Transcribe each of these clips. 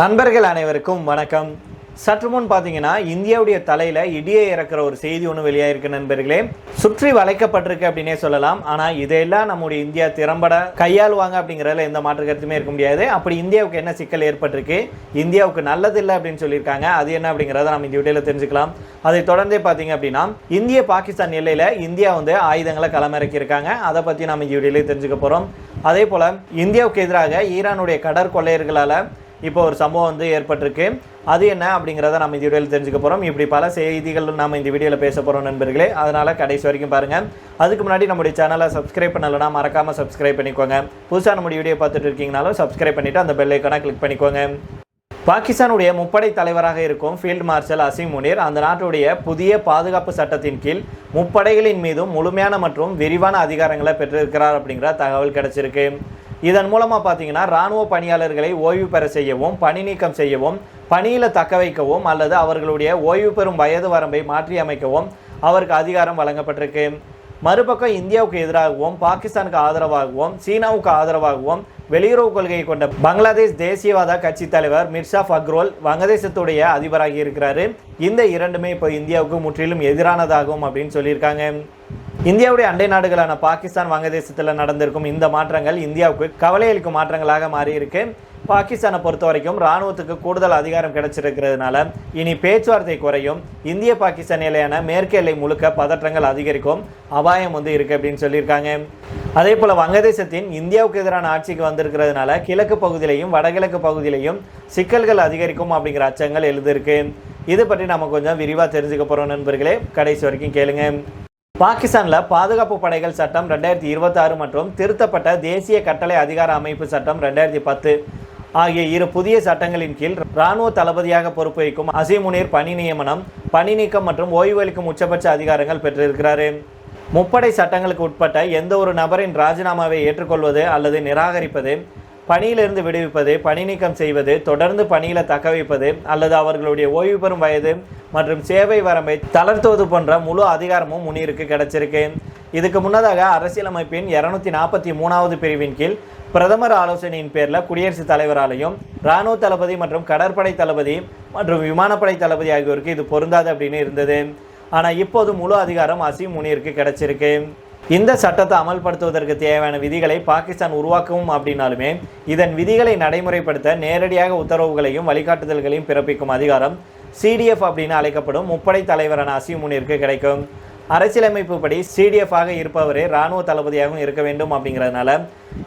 நண்பர்கள் அனைவருக்கும் வணக்கம். சற்று முன் பார்த்தீங்கன்னா இந்தியாவுடைய தலையில் இடியை இறக்குற ஒரு செய்தி ஒன்று வெளியாயிருக்கு நண்பர்களே. சுற்றி வளைக்கப்பட்டிருக்கு அப்படின்னே சொல்லலாம். ஆனால் இதையெல்லாம் நம்முடைய இந்தியா திறம்பட கையாளுவாங்க அப்படிங்கிறதுல எந்த மாற்று கருத்துமே இருக்க முடியாது. அப்படி இந்தியாவுக்கு என்ன சிக்கல் ஏற்பட்டிருக்கு, இந்தியாவுக்கு நல்லதில்லை அப்படின்னு சொல்லியிருக்காங்க. அது என்ன அப்படிங்கிறத நம்ம இந்த வீடியோவில் தெரிஞ்சுக்கலாம். அதை தொடர்ந்தே பார்த்தீங்க அப்படின்னா இந்திய பாகிஸ்தான் எல்லையில் இந்தியா ஆயுதங்களை களமிறக்கியிருக்காங்க. அதை பற்றி நம்ம இந்த வீடியோவில் தெரிஞ்சுக்க போகிறோம். அதே போல் இந்தியாவுக்கு எதிராக ஈரானுடைய கடற்கொள்ளையர்களால் இப்போ ஒரு சம்பவம் ஏற்பட்டிருக்கு. அது என்ன அப்படிங்கிறத நம்ம இந்த வீடியோவில் தெரிஞ்சுக்க போகிறோம். இப்படி பல செய்திகள் நம்ம இந்த வீடியோவில் பேச போகிறோம் நண்பர்களே. அதனால் கடைசி வரைக்கும் பாருங்கள். அதுக்கு முன்னாடி நம்முடைய சேனலை சப்ஸ்கிரைப் பண்ணலைன்னா மறக்காமல் சப்ஸ்கிரைப் பண்ணிக்கோங்க. புதுசாக நம்முடைய வீடியோ பார்த்துட்டு இருக்கீங்கனாலும் சப்ஸ்கிரைப் பண்ணிவிட்டு அந்த பெல் ஐக்கானை கிளிக் பண்ணிக்கோங்க. பாகிஸ்தானுடைய முப்படை தலைவராக இருக்கும் ஃபீல்டு மார்ஷல் அசீம் முனீர் அந்த நாட்டுடைய புதிய பாதுகாப்பு சட்டத்தின் கீழ் முப்படைகளின் மீதும் முழுமையான மற்றும் விரிவான அதிகாரங்களை பெற்றிருக்கிறார் அப்படிங்கிற தகவல் கிடைச்சிருக்கு. இதன் மூலமாக பார்த்தீங்கன்னா இராணுவ பணியாளர்களை ஓய்வு பெற செய்யவும், பணி நீக்கம் செய்யவும், பணியில் தக்க வைக்கவும் அல்லது அவர்களுடைய ஓய்வு பெறும் வயது வரம்பை மாற்றி அமைக்கவும் அவருக்கு அதிகாரம் வழங்கப்பட்டிருக்கு. மறுபக்கம் இந்தியாவுக்கு எதிராகவும் பாகிஸ்தானுக்கு ஆதரவாகவும் சீனாவுக்கு ஆதரவாகவும் வெளியுறவு கொள்கையை கொண்ட பங்களாதேஷ் தேசியவாத கட்சி தலைவர் மிர்சா ஃபக்ரோல் வங்கதேசத்துடைய அதிபராகி இருக்கிறாரு. இந்த இரண்டுமே இப்போ இந்தியாவுக்கு முற்றிலும் எதிரானதாகும் அப்படின்னு சொல்லியிருக்காங்க. இந்தியாவுடைய அண்டை நாடுகளான பாகிஸ்தான் வங்கதேசத்தில் நடந்திருக்கும் இந்த மாற்றங்கள் இந்தியாவுக்கு கவலை அளிக்கும் மாற்றங்களாக மாறி இருக்கு. பாகிஸ்தானை பொறுத்த வரைக்கும் இராணுவத்துக்கு கூடுதல் அதிகாரம் கிடைச்சிருக்கிறதுனால இனி பேச்சுவார்த்தை குறையும். இந்திய பாகிஸ்தான் எல்லையான மேற்கு எல்லை முழுக்க பதற்றங்கள் அதிகரிக்கும் அபாயம் இருக்கு அப்படின்னு சொல்லியிருக்காங்க. அதே போல் வங்கதேசத்தின் இந்தியாவுக்கு எதிரான ஆட்சிக்கு வந்திருக்கிறதுனால கிழக்கு பகுதியிலையும் வடகிழக்கு பகுதியிலையும் சிக்கல்கள் அதிகரிக்கும் அப்படிங்கிற அச்சங்கள் எழுதிருக்கு. இது பற்றி நம்ம கொஞ்சம் விரிவாக தெரிஞ்சுக்க போகிறோம் நண்பர்களே. கடைசி வரைக்கும் கேளுங்க. பாகிஸ்தானில் பாதுகாப்பு படைகள் சட்டம் 2026 மற்றும் திருத்தப்பட்ட தேசிய கட்டளை அதிகார அமைப்பு சட்டம் 2010 ஆகிய இரு புதிய சட்டங்களின் கீழ் இராணுவ தளபதியாக பொறுப்பு வகிக்கும் அசீம் முனீர் பணி நியமனம், பணி நீக்கம் மற்றும் ஓய்வளிக்கும் உச்சபட்ச அதிகாரங்கள் பெற்றிருக்கிறார். முப்படை சட்டங்களுக்கு உட்பட்ட எந்த ஒரு நபரின் ராஜினாமாவை ஏற்றுக்கொள்வது அல்லது நிராகரிப்பது, பணியிலிருந்து விடுவிப்பது, பணி நீக்கம் செய்வது, தொடர்ந்து பணியில் தக்க வைப்பது அல்லது அவர்களுடைய ஓய்வு பெறும் வயது மற்றும் சேவை வரம்பை தளர்த்துவது போன்ற முழு அதிகாரமும் முனீருக்கு கிடைச்சிருக்கு. இதுக்கு முன்னதாக அரசியலமைப்பின் 243வது பிரிவின் கீழ் பிரதமர் ஆலோசனையின் பேரில் குடியரசுத் தலைவராலையும் இராணுவ தளபதி மற்றும் கடற்படை தளபதி மற்றும் விமானப்படை தளபதி ஆகியோருக்கு இது பொருந்தாது அப்படின்னு இருந்தது. ஆனால் இப்போது முழு அதிகாரம் அசீம் முனீருக்கு கிடைச்சிருக்கு. இந்த சட்டத்தை அமல்படுத்துவதற்கு தேவையான விதிகளை பாகிஸ்தான் உருவாக்கவும் அப்படின்னாலுமே இதன் விதிகளை நடைமுறைப்படுத்த நேரடியாக உத்தரவுகளையும் வழிகாட்டுதல்களையும் பிறப்பிக்கும் அதிகாரம் சிடிஎஃப் அப்படின்னு அழைக்கப்படும் முப்படை தலைவரான அசீம் முனீருக்கு கிடைக்கும். அரசியலமைப்பு படி சிடிஎஃப் ஆக இருப்பவரே இராணுவ தளபதியாகவும் இருக்க வேண்டும் அப்படிங்கிறதுனால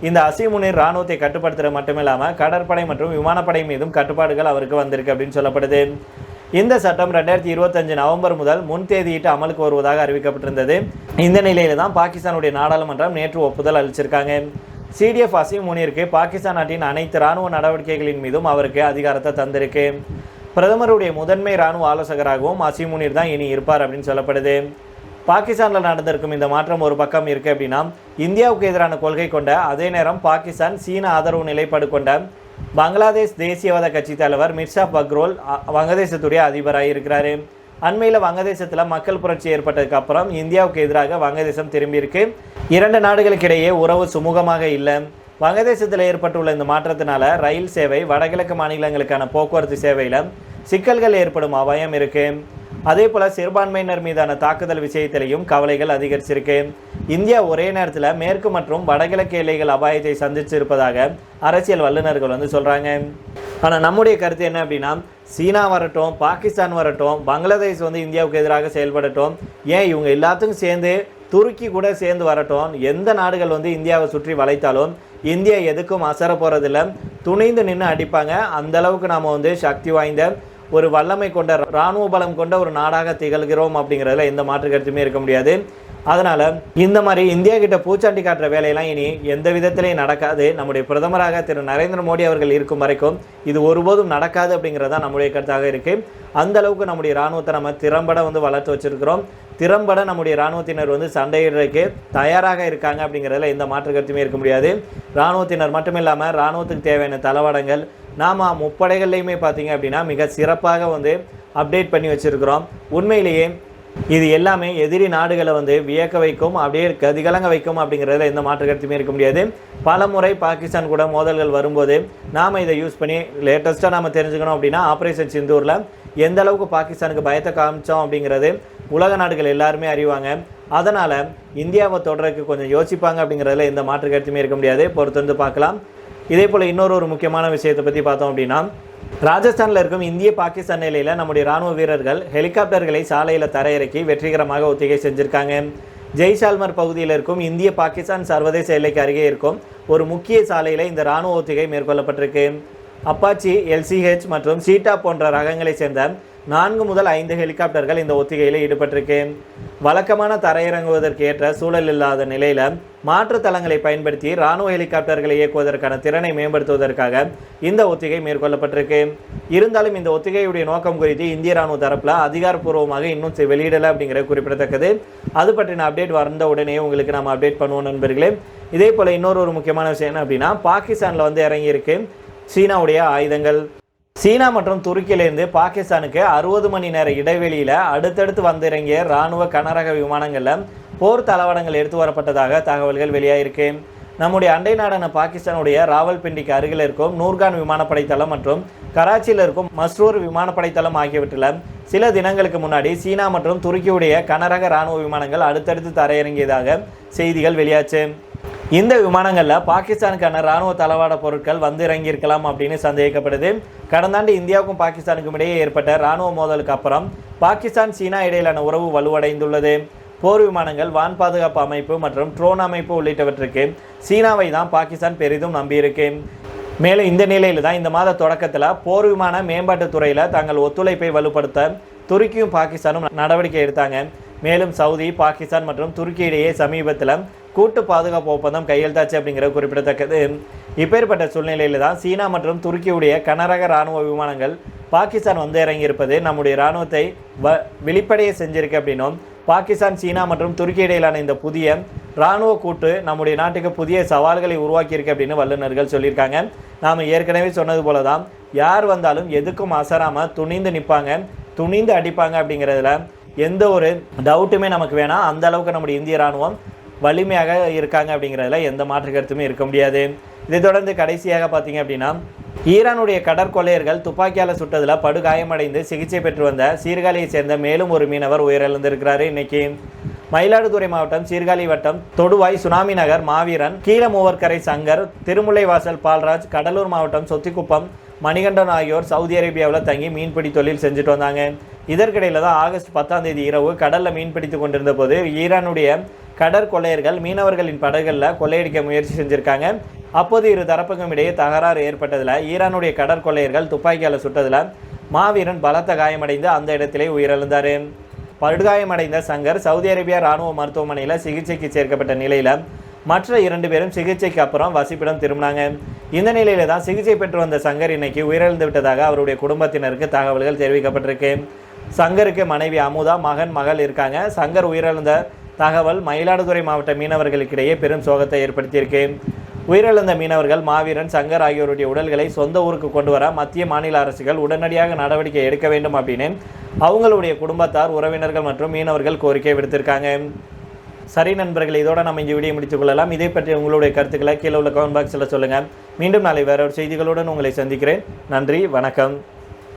இந்த அசீம் முனீர் இராணுவத்தை கட்டுப்படுத்துறது மட்டுமில்லாமல் கடற்படை மற்றும் விமானப்படை மீதும் கட்டுப்பாடுகள் அவருக்கு வந்திருக்கு அப்படின்னு சொல்லப்படுது. இந்த சட்டம் 2025 நவம்பர் முதல் முன்தேதியிட்டு அமலுக்கு வருவதாக அறிவிக்கப்பட்டிருந்தது. இந்த நிலையில தான் பாகிஸ்தானுடைய நாடாளுமன்றம் நேற்று ஒப்புதல் அளிச்சிருக்காங்க. சிடிஎஃப் அசீம் முனீருக்கு பாகிஸ்தான் நாட்டின் அனைத்து இராணுவ நடவடிக்கைகளின் மீதும் அவருக்கு அதிகாரத்தை தந்திருக்கு. பிரதமருடைய முதன்மை இராணுவ ஆலோசகராகவும் அசீம் முனீர் தான் இனி இருப்பார் அப்படின்னு சொல்லப்படுது. பாகிஸ்தானில் நடந்திருக்கும் இந்த மாற்றம் ஒரு பக்கம் இருக்குது அப்படின்னா இந்தியாவுக்கு எதிரான கொள்கை கொண்ட அதே நேரம் பாகிஸ்தான் சீன ஆதரவு நிலைப்பாடு கொண்ட பங்களாதேஷ் தேசியவாத கட்சி தலைவர் மிர்சா ஃபக்ரோல் வங்கதேசத்துடைய அதிபராக இருக்கிறாரு. அண்மையில் வங்கதேசத்தில் மக்கள் புரட்சி ஏற்பட்டதுக்கு அப்புறம் இந்தியாவுக்கு எதிராக வங்கதேசம் திரும்பியிருக்கு. இரண்டு நாடுகளுக்கிடையே உறவு சுமூகமாக இல்லை. வங்கதேசத்தில் ஏற்பட்டுள்ள இந்த மாற்றத்தினால ரயில் சேவை, வடகிழக்கு மாநிலங்களுக்கான போக்குவரத்து சேவையில் சிக்கல்கள் ஏற்படும் அபாயம் இருக்கு. அதே போல் சிறுபான்மையினர் மீதான தாக்குதல் விஷயத்திலையும் கவலைகள் அதிகரிச்சிருக்கு. இந்தியா ஒரே நேரத்தில் மேற்கு மற்றும் வடகிழக்கு எல்லைகள் அபாயத்தை சந்திச்சிருப்பதாக அரசியல் வல்லுநர்கள் சொல்கிறாங்க. ஆனால் நம்முடைய கருத்து என்ன அப்படின்னா சீனா வரட்டும், பாகிஸ்தான் வரட்டும், பங்களாதேஷ் இந்தியாவுக்கு எதிராக செயல்படட்டும், ஏன் இவங்க எல்லாத்துக்கும் சேர்ந்து துருக்கி கூட சேர்ந்து வரட்டும், எந்த நாடுகள் இந்தியாவை சுற்றி வளைத்தாலும் இந்தியா எதுக்கும் அசர போகிறதில்ல, துணிந்து நின்று அடிப்பாங்க. அந்தளவுக்கு நாம் சக்தி வாய்ந்த ஒரு வல்லமை கொண்ட இராணுவ பலம் கொண்ட ஒரு நாடாக திகழ்கிறோம் அப்படிங்கிறதுல எந்த மாற்று கருத்துமே இருக்க முடியாது. அதனால் இந்த மாதிரி இந்தியா கிட்ட பூச்சாண்டி காட்டுற வேலையெல்லாம் இனி எந்த விதத்திலையும் நடக்காது. நம்முடைய பிரதமராக திரு நரேந்திர மோடி அவர்கள் இருக்கும் வரைக்கும் இது ஒருபோதும் நடக்காது அப்படிங்கிறதா நம்முடைய கருத்தாக இருக்குது. அந்த அளவுக்கு நம்முடைய இராணுவத்தை நம்ம திறம்பட வளர்த்து வச்சுருக்கிறோம். திறம்பட நம்முடைய இராணுவத்தினர் சண்டையிடுறதுக்கு தயாராக இருக்காங்க அப்படிங்கிறதுல எந்த மாற்று கருத்துமே இருக்க முடியாது. இராணுவத்தினர் மட்டும் இல்லாமல் இராணுவத்துக்கு தேவையான தளவாடங்கள் நாம் முப்படைகள்லையுமே பார்த்திங்க அப்படின்னா மிக சிறப்பாக அப்டேட் பண்ணி வச்சுருக்கிறோம். உண்மையிலேயே இது எல்லாமே எதிரி நாடுகளை வந்து வியக்க வைக்கும், அப்படியே கதிகலங்க வைக்கும் அப்படிங்கிறதுல எந்த மாற்று கருத்துமே இருக்க முடியாது. பல முறை பாகிஸ்தான் கூட மோதல்கள் வரும்போது நாம் இதை யூஸ் பண்ணி லேட்டஸ்ட்டாக நாம் தெரிஞ்சுக்கணும் அப்படின்னா ஆப்ரேஷன் சிந்தூரில் எந்த அளவுக்கு பாகிஸ்தானுக்கு பயத்தை காமிச்சோம் அப்படிங்கிறது உலக நாடுகள் எல்லாருமே அறிவாங்க. அதனால் இந்தியாவை தொடர்றதுக்கு கொஞ்சம் யோசிப்பாங்க அப்படிங்கிறதுல எந்த மாற்று கருத்துமே இருக்க முடியாது. பொறுத்து வந்து பார்க்கலாம். இதே போல் இன்னொரு முக்கியமான விஷயத்தை பற்றி பார்த்தோம் அப்படின்னா, ராஜஸ்தானில் இருக்கும் இந்திய பாகிஸ்தான் நிலையில் நம்முடைய ராணுவ வீரர்கள் ஹெலிகாப்டர்களை சாலையில் தரையிறக்கி வெற்றிகரமாக ஒத்திகை செஞ்சுருக்காங்க. ஜெய்சால்மர் பகுதியில் இருக்கும் இந்திய பாகிஸ்தான் சர்வதேச எல்லைக்கு அருகே இருக்கும் ஒரு முக்கிய சாலையில் இந்த ராணுவ ஒத்திகை மேற்கொள்ளப்பட்டிருக்கு. அப்பாச்சி, எல்சிஹெச் மற்றும் சீட்டா போன்ற ரகங்களை சேர்ந்த 4 முதல் 5 ஹெலிகாப்டர்கள் இந்த ஒத்திகையில் ஈடுபட்டிருக்கு. வழக்கமான தரையிறங்குவதற்கு ஏற்ற சூழல் இல்லாத நிலையில் மாற்று தளங்களை பயன்படுத்தி இராணுவ ஹெலிகாப்டர்களை இயக்குவதற்கான திறனை மேம்படுத்துவதற்காக இந்த ஒத்திகை மேற்கொள்ளப்பட்டிருக்கு. இருந்தாலும் இந்த ஒத்திகையுடைய நோக்கம் குறித்து இந்திய ராணுவ தரப்பில் அதிகாரப்பூர்வமாக இன்னும் வெளியிடலை அப்படிங்கிறது குறிப்பிடத்தக்கது. அது பற்றின அப்டேட் வந்த உடனே உங்களுக்கு நம்ம அப்டேட் பண்ணுவோம் நண்பர்களே. இதே போல் இன்னொரு முக்கியமான விஷயம் என்ன அப்படின்னா, பாகிஸ்தானில் வந்து இறங்கியிருக்கு சீனாவுடைய ஆயுதங்கள். சீனா மற்றும் துருக்கியிலிருந்து பாகிஸ்தானுக்கு 60 மணி நேர இடைவெளியில் அடுத்தடுத்து வந்திறங்கிய இராணுவ கனரக விமானங்களில் போர் தளவாடங்கள் எடுத்து வரப்பட்டதாக தகவல்கள் வெளியாயிருக்கு. நம்முடைய அண்டை நாடான பாகிஸ்தானுடைய ராவல்பிண்டிக்கு அருகில் இருக்கும் நூர்கான் விமானப்படை தளம் மற்றும் கராச்சியில் இருக்கும் மஸ்ரூர் விமானப்படை தளம் ஆகியவற்றில் சில தினங்களுக்கு முன்னாடி சீனா மற்றும் துருக்கியுடைய கனரக இராணுவ விமானங்கள் அடுத்தடுத்து தரையிறங்கியதாக செய்திகள் வெளியாச்சு. இந்த விமானங்களில் பாகிஸ்தானுக்கான இராணுவ தளவாட பொருட்கள் வந்து இறங்கியிருக்கலாம் அப்படின்னு சந்தேகிக்கப்படுது. கடந்த ஆண்டு இந்தியாவுக்கும் பாகிஸ்தானுக்கும் இடையே ஏற்பட்ட இராணுவ மோதலுக்கு அப்புறம் பாகிஸ்தான் சீனா இடையிலான உறவு வலுவடைந்துள்ளது. போர் விமானங்கள், வான் பாதுகாப்பு அமைப்பு மற்றும் ட்ரோன் அமைப்பு உள்ளிட்டவற்றுக்கு சீனாவை தான் பாகிஸ்தான் பெரிதும் நம்பியிருக்கு. மேலும் இந்த நிலையில் தான் இந்த மாத தொடக்கத்தில் போர் விமான மேம்பாட்டு துறையில் தங்கள் ஒத்துழைப்பை வலுப்படுத்த துருக்கியும் பாகிஸ்தானும் நடவடிக்கை எடுத்தாங்க. மேலும் சவுதி, பாகிஸ்தான் மற்றும் துருக்கி இடையே சமீபத்தில் கூட்டு பாதுகாப்பு ஒப்பந்தம் கையெழுத்தாச்சு அப்படிங்கிறது குறிப்பிடத்தக்கது. இப்பேற்பட்ட சூழ்நிலையில் தான் சீனா மற்றும் துருக்கியுடைய கனரக இராணுவ விமானங்கள் பாகிஸ்தான் வந்து இறங்கியிருப்பது நம்முடைய இராணுவத்தை வெளிப்படைய செஞ்சிருக்கு அப்படின்னும், பாகிஸ்தான், சீனா மற்றும் துருக்கி இடையிலான இந்த புதிய இராணுவ கூட்டு நம்முடைய நாட்டுக்கு புதிய சவால்களை உருவாக்கியிருக்கு அப்படின்னு வல்லுநர்கள் சொல்லியிருக்காங்க. நாம் ஏற்கனவே சொன்னது போல தான் யார் வந்தாலும் எதுக்கும் அசராமல் துணிந்து நிற்பாங்க, துணிந்து அடிப்பாங்க அப்படிங்கிறதுல எந்த ஒரு டவுட்டுமே நமக்கு வேணாம். அந்த அளவுக்கு நம்முடைய இந்திய இராணுவம் வலிமையாக இருக்காங்க அப்படிங்கிறதுல எந்த மாற்று கருத்துமே இருக்க முடியாது. இதை தொடர்ந்து கடைசியாக பார்த்தீங்க அப்படின்னா, ஈரானுடைய கடற்கொள்ளையர்கள் துப்பாக்கியால் சுட்டதில் படுகாயமடைந்து சிகிச்சை பெற்று வந்த சீர்காழியை சேர்ந்த மேலும் ஒரு மீனவர் உயிரிழந்திருக்கிறாரு. இன்னைக்கு மயிலாடுதுறை மாவட்டம் சீர்காழி வட்டம் தொடுவாய் சுனாமி நகர் மாவீரன், கீழமூவர்கரை சங்கர், திருமுல்லைவாசல் பால்ராஜ், கடலூர் மாவட்டம் சொத்திக்குப்பம் மணிகண்டன் ஆகியோர் சவுதி அரேபியாவில் தங்கி மீன்பிடி தொழில் செஞ்சுட்டு வந்தாங்க. இதற்கிடையில் தான் ஆகஸ்ட் 10 இரவு கடலில் மீன்பிடித்து கொண்டிருந்த போது ஈரானுடைய கடற்கொள்ளையர்கள் மீனவர்களின் படகுகளில் கொள்ளையடிக்க முயற்சி செஞ்சுருக்காங்க. அப்போது இரு தரப்புக்கும் இடையே தகராறு ஏற்பட்டதில் ஈரானுடைய கடற்கொள்ளையர்கள் துப்பாக்கியால் சுட்டதில் மாவீரன் பலத்த காயமடைந்து அந்த இடத்திலே உயிரிழந்தார். படுகாயமடைந்த சங்கர் சவுதி அரேபியா இராணுவ மருத்துவமனையில் சிகிச்சைக்கு சேர்க்கப்பட்ட நிலையில் மற்ற 2 பேரும் சிகிச்சைக்கு அப்புறம் வசிப்பிடம் திரும்பினாங்க. இந்த நிலையில தான் சிகிச்சை பெற்று வந்த சங்கர் இன்னைக்கு உயிரிழந்து விட்டதாக அவருடைய குடும்பத்தினருக்கு தகவல்கள் தெரிவிக்கப்பட்டிருக்கு. சங்கருக்கு மனைவி அமுதா, மகள் இருக்காங்க. சங்கர் உயிரிழந்த தகவல் மயிலாடுதுறை மாவட்ட மீனவர்களுக்கிடையே பெரும் சோகத்தை ஏற்படுத்தியிருக்கு. உயிரிழந்த மீனவர்கள் மாவீரன், சங்கர் ஆகியோருடைய உடல்களை சொந்த ஊருக்கு கொண்டு வர மத்திய மாநில அரசுகள் உடனடியாக நடவடிக்கை எடுக்க வேண்டும் அப்படின்னு அவங்களுடைய குடும்பத்தார், உறவினர்கள் மற்றும் மீனவர்கள் கோரிக்கை விடுத்திருக்காங்க. சரி நண்பர்கள், இதோட நம்ம இந்த வீடியோ முடித்துக் கொள்ளலாம். இதை பற்றி உங்களுடைய கருத்துக்களை கீழே உள்ள கமெண்ட் பாக்ஸில் சொல்லுங்கள். மீண்டும் நாளை வேற ஒரு செய்திகளுடன் உங்களை சந்திக்கிறேன். நன்றி, வணக்கம்.